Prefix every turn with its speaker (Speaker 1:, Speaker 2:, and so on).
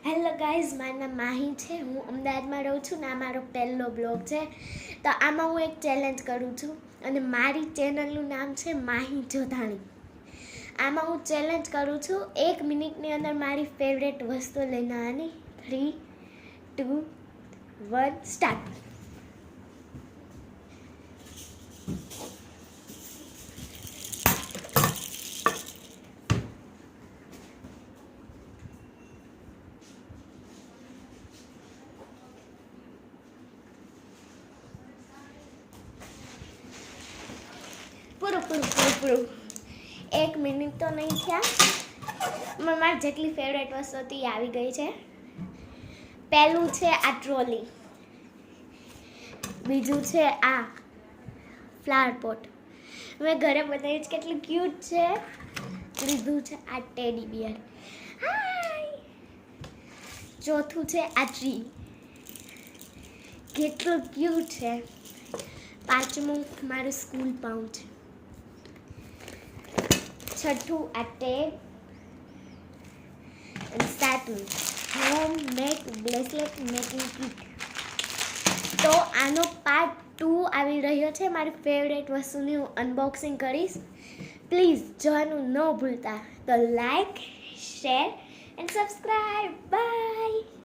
Speaker 1: Hello guys, મારું નામ માહી છે. હું અમદાવાદમાં રહું છું ને આ મારો પહેલો બ્લોગ છે. તો આમાં હું એક ચેલેન્જ કરું છું અને મારી ચેનલનું નામ છે માહી જોધાણી. આમાં હું ચેલેન્જ કરું છું 1 મિનિટની અંદર મારી ફેવરેટ વસ્તુ લઈને આવવાની. 3, 2, 1 સ્ટાર્ટ. પૂરું 1 મિનિટ તો નહીં થયા, મારી જેટલી ફેવરેટ વસ્તુ હતી એ આવી ગઈ છે. પહેલું છે આ ટ્રોલી, બીજું છે આ ફ્લાવર પોટ, મેં ઘરે બનાવી છે, કેટલું ક્યુટ છે. ત્રીજું છે આ ટેડી બિયર, હાય. ચોથું છે આ ટ્રી, કેટલું ક્યુટ છે. પાંચમું મારું સ્કૂલ પાઉચ, છઠ્ઠું આ ટેગ અને સાતમું home made bracelet making kit. તો આનો પાર્ટ 2 આવી રહ્યો છે. મારી ફેવરેટ વસ્તુની હું અનબોક્સિંગ કરીશ. પ્લીઝ જોવાનું ન ભૂલતા. તો like, share and subscribe. By.